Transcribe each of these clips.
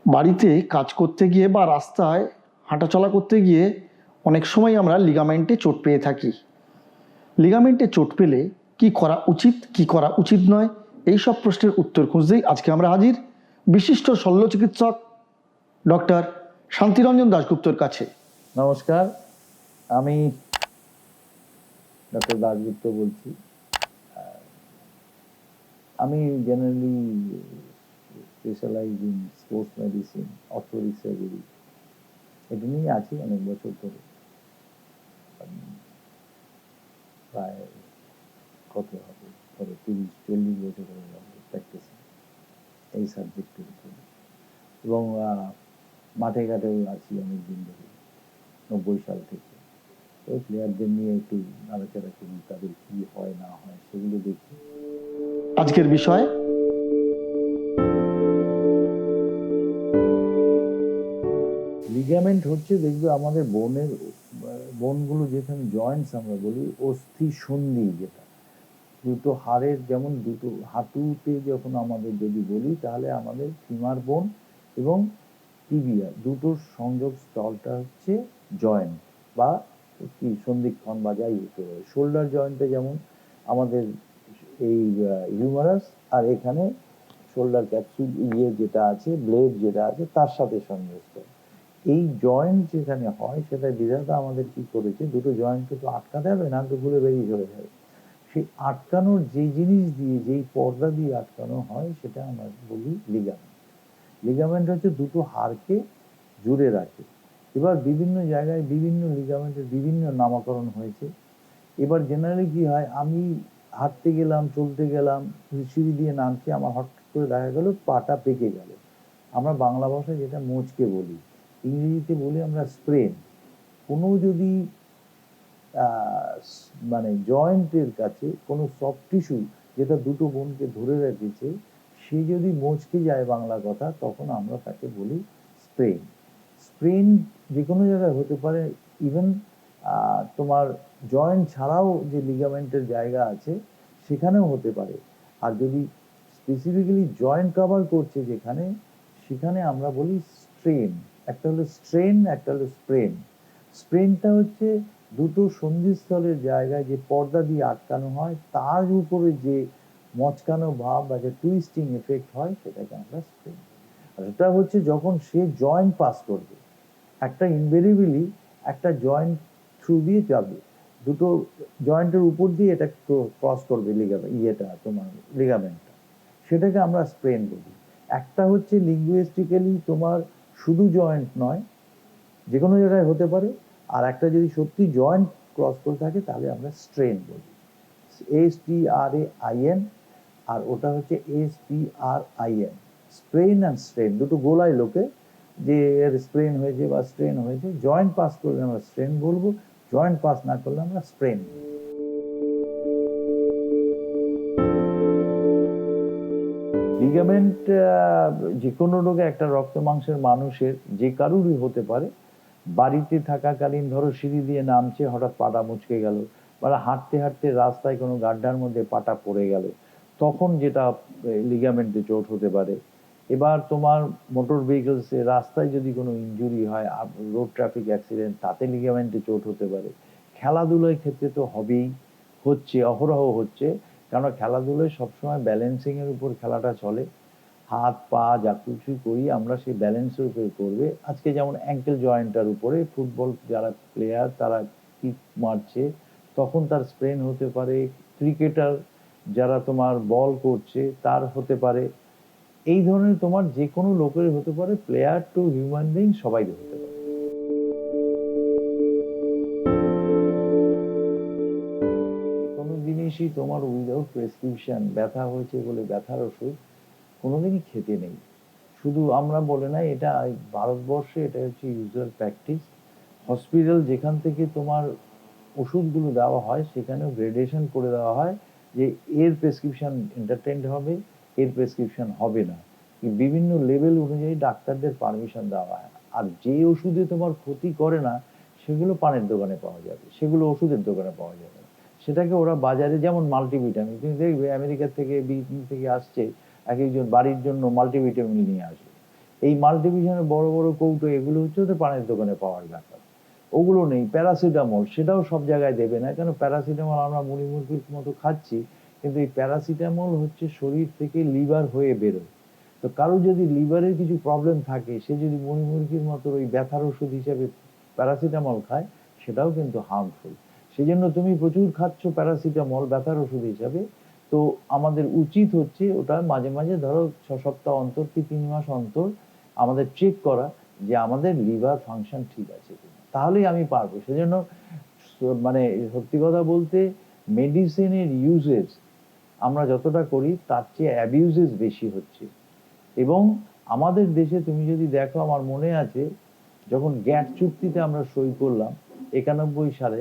বাড়িতে কাজ করতে গিয়ে বা রাস্তায় হাঁটাচলা করতে গিয়ে অনেক সময় আমরা লিগামেন্টে চোট পেয়ে থাকি। লিগামেন্টে চোট পেলে কি করা উচিত, কি করা উচিত নয়, এই সব প্রশ্নের উত্তর খুঁজতেই আজকে আমরা হাজির বিশিষ্ট শল্য চিকিৎসক ডক্টর শান্তি রঞ্জন দাশগুপ্তর কাছে। নমস্কার, আমি ডক্টর দাশগুপ্ত বলছি। আমি generally specialise in sports medicine, orthopaedic surgery, এটা নিয়ে আছি অনেক বছর ধরে। প্রায় কত হবে, ধরো 30-40 বছর হয়ে গেল প্র্যাকটিস এই সাবজেক্টের উপরে, এবং মাঠে ঘাটেও আছি অনেক দিন ধরে, 90 সাল থেকে। ওই প্লেয়ারদের নিয়ে একটু নাড়াচাড়া করি, তাদের কি হয় না হয় সেগুলো দেখি। আজকের বিষয় লিগামেন্ট হচ্ছে, দেখবে আমাদের বোনগুলো যেখানে জয়েন্টস আমরা বলি, অস্থি সন্ধি, যেটা দুটো হাড়ের, যেমন দুটো হাঁটুতে যখন আমাদের যদি বলি, তাহলে আমাদের ফিমার বোন এবং টিবিয়া দুটোর সংযোগ স্থলটা হচ্ছে জয়েন্ট বা কি সন্ধিক্ষণ বা যাই হতে পারে। শোল্ডার জয়েন্টে যেমন আমাদের এই হিউমারাস আর এখানে শোল্ডার ক্যাপসুল যেটা আছে, ব্লেড যেটা আছে, তার সাথে সংযোগস্থল। এই জয়েন্ট যেখানে হয়, সেটা বিধাতা আমাদের কি করেছে, দুটো জয়েন্টকে তো আটকাতে হবে, না তো ভুলে বেরিয়ে চলে যাবে। সেই আটকানোর যেই জিনিস দিয়ে, যেই পর্দা দিয়ে আটকানো হয়, সেটা আমরা বলি লিগামেন্ট। লিগামেন্ট হচ্ছে দুটো হাড়কে জুড়ে রাখে। এবার বিভিন্ন জায়গায় বিভিন্ন লিগামেন্টের বিভিন্ন নামকরণ হয়েছে। এবার জেনারেলি কি হয়, আমি হাঁটতে গেলাম, চলতে গেলাম, সিঁড়ি দিয়ে নামছি, আমার হঠাৎ করে দেখা গেল পাটা পেকে গেল। আমরা বাংলা ভাষায় যেটা মোচকে বলি, ইংরেজিতে বলি আমরা স্প্রেন। কোনো যদি মানে জয়েন্টের কাছে কোনো সফট টিস্যু যেটা দুটো বোনকে ধরে রেখেছে, সে যদি মোচকে যায়, বাংলা কথা, তখন আমরা তাকে বলি স্প্রেন। স্প্রেন যে কোনো জায়গায় হতে পারে, ইভেন তোমার জয়েন্ট ছাড়াও যে লিগামেন্টের জায়গা আছে সেখানেও হতে পারে। আর যদি স্পেসিফিক্যালি জয়েন্ট কভার করছে যেখানে, সেখানে আমরা বলি স্ট্রেন। একটা হলো স্ট্রেন, একটা হলো স্প্রেন। স্প্রেনটা হচ্ছে দুটো সন্ধিস্থলের জায়গায় যে পর্দা দিয়ে আটকানো হয়, তার উপরে যে মচকানো ভাব বা যে টুইস্টিং এফেক্ট হয়, সেটাকে আমরা স্প্রেন। আর এটা হচ্ছে যখন সে জয়েন্ট পাস করবে, একটা ইনভেরিবলি একটা জয়েন্ট থ্রু দিয়ে যাবে, দুটো জয়েন্টের উপর দিয়ে এটা ক্রস করবে তোমার লিগামেন্টটা, সেটাকে আমরা স্প্রেন বলি। একটা হচ্ছে লিঙ্গুইস্টিক্যালি তোমার শুধু জয়েন্ট নয়, যে কোনো জায়গায় হতে পারে। আর একটা যদি সত্যি জয়েন্ট ক্রস করে থাকে, তাহলে আমরা স্ট্রেন বলি, STRAIN। আর ওটা হচ্ছে SPRIN, স্প্রেন অ্যান্ড স্ট্রেন। দুটো গোলায় লোকে যে এর স্প্রেন হয়েছে বা স্ট্রেন হয়েছে, জয়েন্ট পাস করলে আমরা স্ট্রেন বলবো, জয়েন্ট পাস না করলে আমরা স্প্রেন। লিগামেন্ট যে কোনো রোগে, একটা রক্ত মাংসের মানুষের যে কারুরই হতে পারে। বাড়িতে থাকাকালীন ধরো সিঁড়ি দিয়ে নামছে, হঠাৎ পাটা মুচকে গেল, বা হাঁটতে হাঁটতে রাস্তায় কোনো গাড্ডার মধ্যে পাটা পড়ে গেল, তখন যেটা লিগামেন্টে চোট হতে পারে। এবার তোমার মোটর ভেহিকলসে রাস্তায় যদি কোনো ইনজুরি হয়, রোড ট্রাফিক অ্যাক্সিডেন্ট, তাতে লিগামেন্টে চোট হতে পারে। খেলাধুলার ক্ষেত্রে তো হবেই, হচ্ছে, অহরহ হচ্ছে, কারণ খেলাধুলায় সবসময় ব্যালেন্সিংয়ের উপর খেলাটা চলে। হাত পা যা কিছু করি আমরা সেই ব্যালেন্সের উপরে করবে। আজকে যেমন অ্যাঙ্কেল জয়েন্টটার উপরে ফুটবল যারা প্লেয়ার, তারা কিক মারছে, তখন তার স্প্রেন হতে পারে। ক্রিকেটার যারা তোমার বল করছে, তার হতে পারে। এই ধরনের তোমার যে কোনো লোকের হতে পারে, প্লেয়ার টু হিউম্যান বিং সবাই হতে পারে। কোনো জিনিসই তোমার উইদাউট প্রেসক্রিপশন, ব্যথা হয়েছে বলে ব্যথার ওষুধ কোনোদিনই খেতে নেই। শুধু আমরা বলে নাই, এটা ভারতবর্ষে এটা হচ্ছে ইউজুয়াল প্র্যাকটিস। হসপিটাল যেখান থেকে তোমার ওষুধগুলো দেওয়া হয়, সেখানেও গ্রেডেশন করে দেওয়া হয় যে এর প্রেসক্রিপশন এন্টারটেইনড হবে, এর প্রেসক্রিপশন হবে না। বিভিন্ন লেভেল অনুযায়ী ডাক্তারদের পারমিশন দেওয়া হয়। আর যে ওষুধে তোমার ক্ষতি করে না, সেগুলো পানের দোকানে পাওয়া যাবে, সেগুলো ওষুধের দোকানে পাওয়া যাবে। সেটাকে ওরা বাজারে, যেমন মাল্টিভিটামিন, তুমি দেখবে আমেরিকা থেকে, ব্রিটেন থেকে আসছে, এক একজন বাড়ির জন্য মাল্টিভিটামিন নিয়ে আসবে। এই মাল্টিভিশনের বড় বড় কৌটো এগুলো হচ্ছে ওদের পানের দোকানে পাওয়ার ব্যাপার, ওগুলো নেই। প্যারাসিটামল সেটাও সব জায়গায় দেবে না, কেন প্যারাসিটামল আমরা মুড়ি মুরগির মতো খাচ্ছি, কিন্তু এই প্যারাসিটামল হচ্ছে শরীর থেকে লিভার হয়ে বেরোয়। তো কারো যদি লিভারের কিছু প্রবলেম থাকে, সে যদি মুড়ি মুরগির মতো ওই ব্যথার ওষুধ হিসেবে প্যারাসিটামল খায়, সেটাও কিন্তু হার্মফুল। সেই জন্য তুমি প্রচুর খাচ্ছ প্যারাসিটামল ব্যথার ওষুধ হিসাবে, তো আমাদের উচিত হচ্ছে ওটা মাঝে মাঝে ধরো 6 সপ্তাহ অন্তর কি 3 মাস অন্তর আমাদের চেক করা যে আমাদের লিভার ফাংশন ঠিক আছে কিনা, তাহলেই আমি পারবো। সেজন্য মানে সত্যি কথা বলতে মেডিসিনের ইউজেস আমরা যতটা করি তার চেয়ে অ্যাবিউজেস বেশি হচ্ছে। এবং আমাদের দেশে তুমি যদি দেখো, আমার মনে আছে যখন গ্যাট চুক্তিতে আমরা সই করলাম 91 সালে,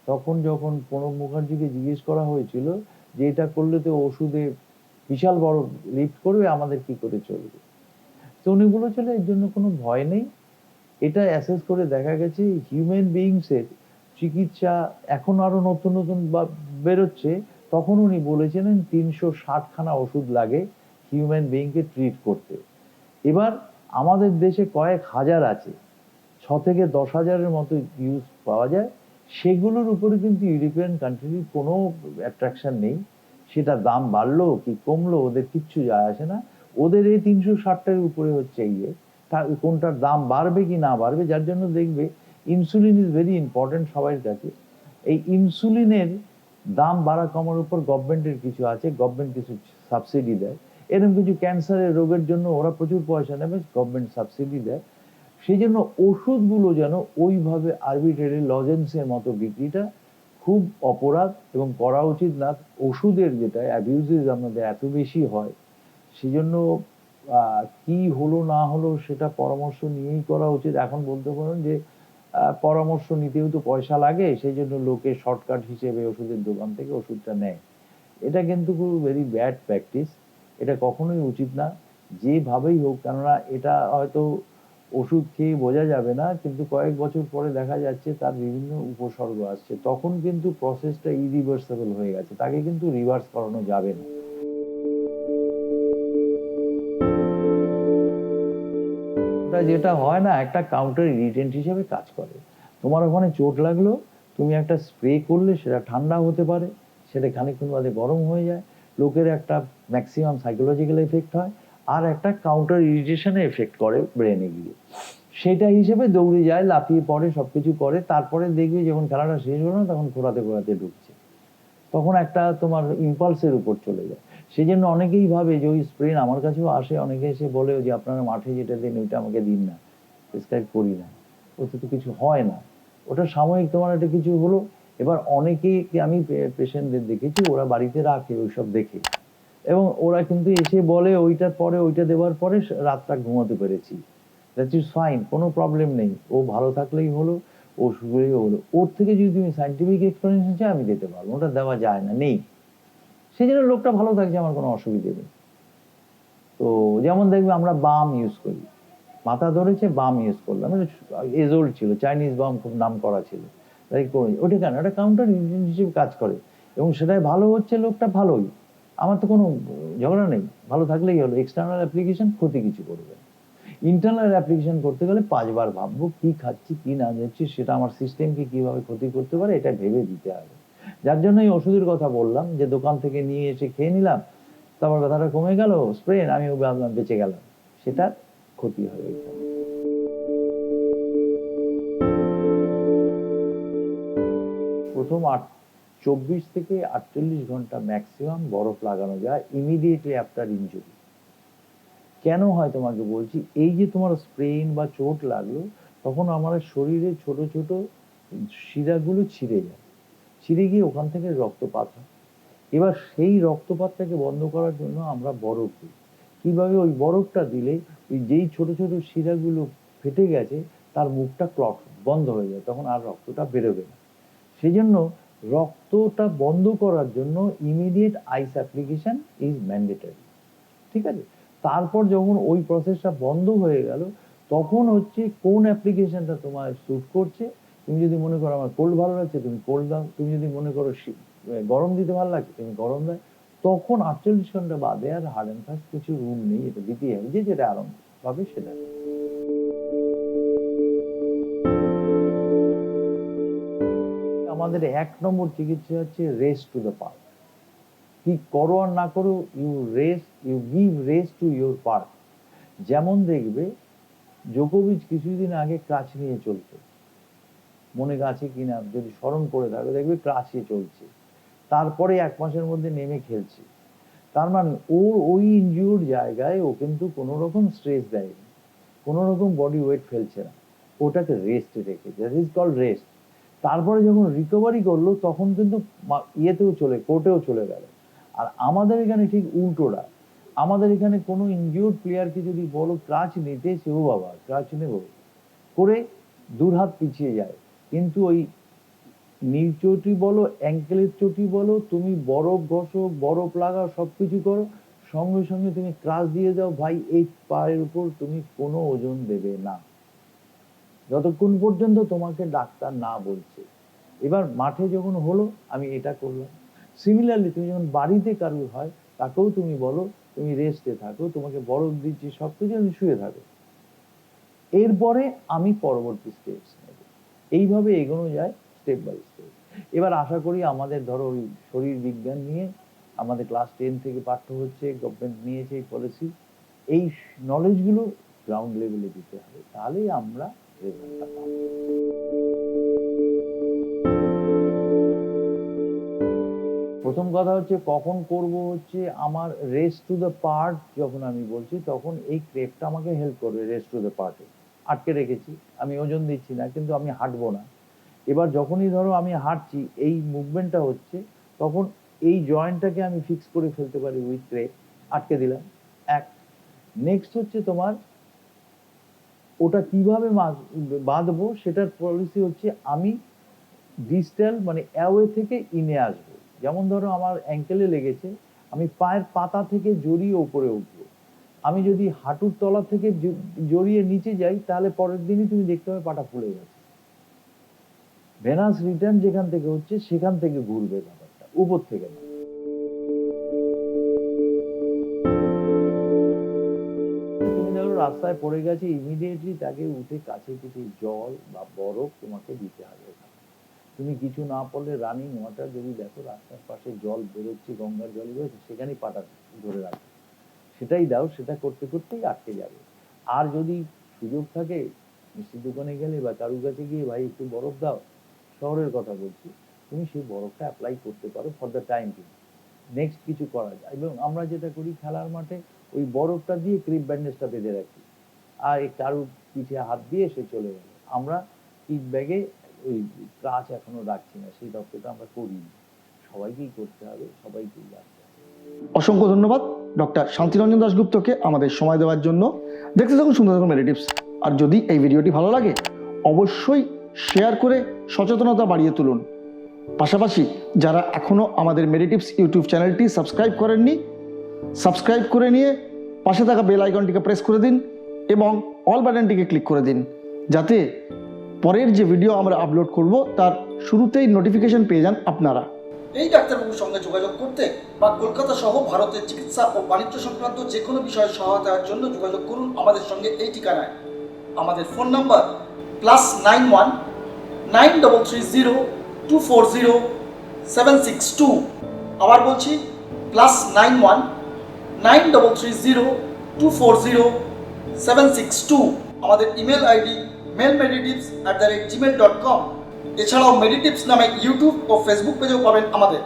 তখন যখন প্রণব মুখার্জিকে জিজ্ঞেস করা হয়েছিল যে এটা করলে তো ওষুধে বিশাল বড় লিফট করবে, আমাদের কি করে চলবে, তো উনি বলেছিল এর জন্য কোনো ভয় নেই। এটা অ্যাসেস করে দেখা গেছে হিউম্যান বিইংসের চিকিৎসা এখন আরো নতুন নতুন বেরোচ্ছে, তখন উনি বলেছিলেন 360খানা ওষুধ লাগে হিউম্যান বিইংকে ট্রিট করতে। এবার আমাদের দেশে কয়েক হাজার আছে, 6 থেকে 10,000-এর মতো ইউজ পাওয়া যায়, সেগুলোর উপরে কিন্তু ইউরোপিয়ান কান্ট্রির কোনো অ্যাট্রাকশন নেই। সেটা দাম বাড়লো কি কমলো ওদের কিচ্ছু যায় আসে না, ওদের এই 360টার উপরে হচ্ছে ইয়ে, তার কোনটার দাম বাড়বে কি না বাড়বে। যার জন্য দেখবে ইনসুলিন ইজ ভেরি ইম্পর্টেন্ট সবার কাছে। এই ইনসুলিনের দাম বাড়া কমার উপর গভর্নমেন্টের কিছু আছে, গভর্নমেন্ট কিছু সাবসিডি দেয়, এরকম কিছু ক্যান্সারের রোগের জন্য ওরা প্রচুর পয়সা নেবে, গভর্নমেন্ট সাবসিডি দেয়। সেই জন্য ওষুধগুলো যেন ওইভাবে আরবিট্রারি লজেন্সের মতো বিক্রিটা খুব অপরাধ এবং করা উচিত না। ওষুধের যেটা অ্যাবিউজেস আমাদের এত বেশি হয়, সেই জন্য কি হলো না হলো সেটা পরামর্শ নিয়েই করা উচিত। এখন বলতে পারেন যে পরামর্শ নিতেও তো পয়সা লাগে, সেই জন্য লোকে শর্টকাট হিসেবে ওষুধের দোকান থেকে ওষুধটা নেয়। এটা কিন্তু খুব ভেরি ব্যাড প্র্যাকটিস, এটা কখনোই উচিত না যেভাবেই হোক। কেননা এটা হয়তো ওষুধ খেয়ে বোঝা যাবে না, কিন্তু কয়েক বছর পরে দেখা যাচ্ছে তার বিভিন্ন উপসর্গ আসছে, তখন কিন্তু প্রসেসটা ইরিভার্সেবল হয়ে গেছে, তাকে কিন্তু রিভার্স করানো যাবে না। যেটা হয় না, একটা কাউন্টার ইরিটেন্ট হিসেবে কাজ করে। তোমার ওখানে চোট লাগলো, তুমি একটা স্প্রে করলে সেটা ঠান্ডা হতে পারে, সেটা খানিকক্ষণ বাদে গরম হয়ে যায়, লোকের একটা ম্যাক্সিমাম সাইকোলজিক্যাল এফেক্ট হয়, আর একটা কাউন্টার ইরিটেশনে এফেক্ট করে ব্রেনে গিয়ে, সেটা হিসেবে দৌড়ে যায়, লাফিয়ে পড়ে, সবকিছু করে, তারপরে দেখবে যখন খেলাটা শেষ হলো না তখন ঘোরাতে ঘোরাতে ঢুকছে, তখন একটা তোমার ইম্পালসের উপর চলে যায়। সেই জন্য অনেকেই ভাবে যে ওই স্প্রেন, আমার কাছেও আসে অনেকে এসে বলে যে আপনারা মাঠে যেটা দেন ওইটা আমাকে দিন না, প্রেসক্রাইব করি না, ওতে তো কিছু হয় না, ওটা সাময়িক তোমার একটা কিছু হলো। এবার অনেকে আমি পেশেন্টদের দেখেছি ওরা বাড়িতে রাখে ওইসব দেখে, এবং ওরা কিন্তু এসে বলে ওইটার পরে ওইটা দেওয়ার পরে রাতটা ঘুমাতে পেরেছি, দ্যাট ইজ ফাইন, কোনো প্রবলেম নেই, ও ভালো থাকলেই হলো, ও সুখেই হলো। ওর থেকে যদি তুমি সাইন্টিফিক এক্সপ্লেনেশন চাই আমি দিতে পারবো, ওটা দেওয়া যায় না, নেই। সেই জন্য লোকটা ভালো থাকছে, আমার কোনো অসুবিধে নেই। তো যেমন দেখবে আমরা বাম ইউজ করি, মাথা ধরেছে বাম ইউজ করলাম, এজোল্ড ছিল, চাইনিজ বাম খুব নাম করা ছিল, তাই করি। ওটা কেন, এটা কাউন্টার হিসেবে কাজ করে এবং সেটাই ভালো হচ্ছে, লোকটা ভালোই, আমার তো কোনো ঝগড়া নেই, ভালো থাকলেই হলো। এক্সটার্নাল অ্যাপ্লিকেশন ক্ষতি কিছু করবে, ইন্টারনাল অ্যাপ্লিকেশন করতে গেলে 5 বার ভাববো কি খাচ্ছি কি না যাচ্ছি, সেটা আমার সিস্টেমকে কিভাবে ক্ষতি করতে পারে এটা ভেবে দিতে হবে। যার জন্য এই ওষুধের কথা বললাম, যে দোকান থেকে নিয়ে এসে খেয়ে নিলাম, তারপর ব্যথাটা কমে গেল, স্প্রেন, আমি ভাবলাম বেঁচে গেলাম, সেটা ক্ষতি হয় ওইখানে। প্রথম 24 থেকে 48 ঘন্টা ম্যাক্সিমাম বরফ লাগানো যায় ইমিডিয়েটলি আফটার ইনজুরি। কেন হয় তোমাকে বলছি, এই যে তোমার স্প্রেন বা চোট লাগলো, তখন আমাদের শরীরে ছোট ছোট শিরাগুলো ছিঁড়ে যায়, ছিঁড়ে গিয়ে ওখান থেকে রক্তপাত হয়। এবার সেই রক্তপাতটাকে বন্ধ করার জন্য আমরা বরফ দিই। কিভাবে, ওই বরফটা দিলে ওই যেই ছোট ছোট শিরাগুলো ফেটে গেছে তার মুখটা ক্লট বন্ধ হয়ে যায়, তখন আর রক্তটা বেরোবে না। সেই জন্য রক্তটা বন্ধ করার জন্য immediate ice application is mandatory, ঠিক আছে। তারপর যখন ওই প্রসেসটা বন্ধ হয়ে গেল, তখন হচ্ছে কোন অ্যাপ্লিকেশনটা তোমার স্যুট করছে। তুমি যদি মনে করো আমার কোল্ড ভালো লাগছে, তুমি কোল্ড দাও, তুমি যদি মনে করো গরম দিতে ভালো লাগছে, তুমি গরম দাও। তখন 48 ঘন্টা বাদে আর হার্ড অ্যান্ড ফাস্ট কিছু রুম নেই, এটা দিতেই হবে, যে যেটা আরাম পাবে সেটা। আমাদের 1 নম্বর চিকিৎসা হচ্ছে রেস্ট টু দ্য পার্ট। কি করো আর না করো, you give rest to your part. যেমন দেখবে জোকোভিচ কিছুদিন আগে ক্রাচ নিয়ে চলতো, মনে আছে কিনা যদি স্মরণ করে থাকবে, দেখবে ক্রাচে চলছে, তারপরে 1 মাসের মধ্যে নেমে খেলছে। তার মানে ওর ওই ইনজিউর্ড জায়গায় ও কিন্তু কোনো রকম স্ট্রেস দেয়নি, কোনো রকম বডি ওয়েট ফেলছে না, ওটাকে রেস্টে রেখেছে, দ্যাট ইজ কল্ড রেস্ট। তারপরে যখন রিকভারি করলো তখন কিন্তু কোর্টেও চলে গেল। আর আমাদের এখানে ঠিক উল্টোটা, আমাদের এখানে কোনো ইনজিউর্ড প্লেয়ারকে যদি বলো ক্রাচ নিতে, সেও বাবা ক্রাচ নেব করে 2 হাত পিছিয়ে যায়। কিন্তু ওই নীল চটি বলো, অ্যাঙ্কেলের চটি বলো, তুমি বরফ ঘষো, বরফ লাগাও, সবকিছু করো, সঙ্গে সঙ্গে তুমি ক্রাচ দিয়ে যাও, ভাই এই পায়ের উপর তুমি কোনো ওজন দেবে না যতক্ষণ পর্যন্ত তোমাকে ডাক্তার না বলছে। এবার মাঠে যখন হলো আমি এটা করলাম। সিমিলারলি তুমি যখন বাড়িতে কারুর হয় তাকেও তুমি বলো তুমি রেস্টে থাকো, তোমাকে বরফ দিচ্ছি, সবকিছু আমি শুয়ে থাকো, এরপরে আমি পরবর্তী স্টেপস নেব। এইভাবে এগোনো যায় স্টেপ বাই স্টেপ। এবার আশা করি আমাদের ধরো ওই শরীর বিজ্ঞান নিয়ে আমাদের ক্লাস 10 থেকে পাঠ্য হচ্ছে, গভর্নমেন্ট নিয়েছে এই পলিসি, এই নলেজগুলো গ্রাউন্ড লেভেলে দিতে হবে, তাহলেই আমরা রেজাল্টটা পাবো। প্রথম কথা হচ্ছে কখন করব, হচ্ছে আমার রেস্ট টু দ্য পার্ট যখন আমি বলছি তখন এই ক্রেপটা আমাকে হেল্প করবে রেস্ট টু দ্য পার্টে। আটকে রেখেছি, আমি ওজন দিচ্ছি না, কিন্তু আমি হাঁটবো না। এবার যখনই ধরো আমি হাঁটছি, এই মুভমেন্টটা হচ্ছে, তখন এই জয়েন্টটাকে আমি ফিক্স করে ফেলতে পারি উইথ ক্রেপ, আটকে দিলাম এক। নেক্সট হচ্ছে তোমার ওটা কিভাবে বাঁধবো, সেটার পলিসি হচ্ছে আমি ডিস্টাল মানে অ্যাওয়ে থেকে ইনে আসবো। যেমন ধরো আমার অ্যাঙ্কেলে লেগেছে, আমি পায়ের পাতা থেকে জড়িয়ে উপরে উঠবো। আমি যদি হাঁটুর তলা থেকে জড়িয়ে নিচে যাই, তাহলে পরের দিনই তুমি দেখতে পাবে পাটা ফুলে গেছে। ভেনাস রিটার্ন যেখান থেকে হচ্ছে সেখান থেকে ঘুরবে ব্যাপারটা, উপর থেকে না। তুমি ধরো রাস্তায় পড়ে গেছে, ইমিডিয়েটলি তাকে উঠে কাছে কিছু জল বা বরফ তোমাকে দিতে হবে। তুমি কিছু না পড়লে রানিং ওয়াটার যদি দেখো রাস্তার পাশে জল বেরোচ্ছে, গঙ্গার জল বেরোচ্ছে, সেখানেই পাটা ধরে রাখবে, সেটাই দাও। সেটা করতে করতেই আটকে যাবে। আর যদি সুযোগ থাকে মিষ্টির দোকানে গেলে বা কারুর কাছে গিয়ে ভাই একটু বরফ দাও, শহরের কথা বলছি, তুমি সেই বরফটা অ্যাপ্লাই করতে পারো for the time being. Next কিছু করা যায়। এবং আমরা যেটা করি খেলার মাঠে, ওই বরফটা দিয়ে ক্রিপ ব্যান্ডেজটা বেঁধে রাখি, আর এই কারুর পিঠে হাত দিয়ে সে চলে গেল। আমরা কিট ব্যাগে ওই ক্রাচ এখনো রাখছি না, সেই দপ্তরটা আমরা করিনি। সবাইকেই করতে হবে, সবাইকেই রাখতে হবে। অসংখ্য ধন্যবাদ ডক্টর শান্তি রঞ্জন দাশগুপ্তকে আমাদের সময় দেওয়ার জন্য। দেখতে থাকুন সুন্দর থাকুন মেডিটিভস। আর যদি এই ভিডিওটি ভালো লাগে অবশ্যই শেয়ার করে সচেতনতা বাড়িয়ে তুলুন। পাশাপাশি যারা এখনও আমাদের মেডিটিভস ইউটিউব চ্যানেলটি সাবস্ক্রাইব করেননি, সাবস্ক্রাইব করে নিয়ে পাশে থাকা বেল আইকনটিকে প্রেস করে দিন এবং অল বাটনটিকে ক্লিক করে দিন, যাতে পরের যে ভিডিও আমরা আপলোড করব তার শুরুতেই নোটিফিকেশন পেয়ে যান আপনারা। এই ডাক্তারবাবুর সঙ্গে যোগাযোগ করতে বা কলকাতা সহ ভারতের চিকিৎসা ও বাণিজ্য সংক্রান্ত যে কোনো বিষয়ে সহায়তার জন্য যোগাযোগ করুন আমাদের সঙ্গে এই ঠিকানায়। আমাদের ফোন নাম্বার +91 9330 240 762। আবার বলছি +91 9330 240 762। আমাদের ইমেল আইডি mailmeditives@gmail.com। এছাড়াও মেডিটিভস নামে ইউটিউব ও ফেসবুক পেজেও পাবেন আমাদের।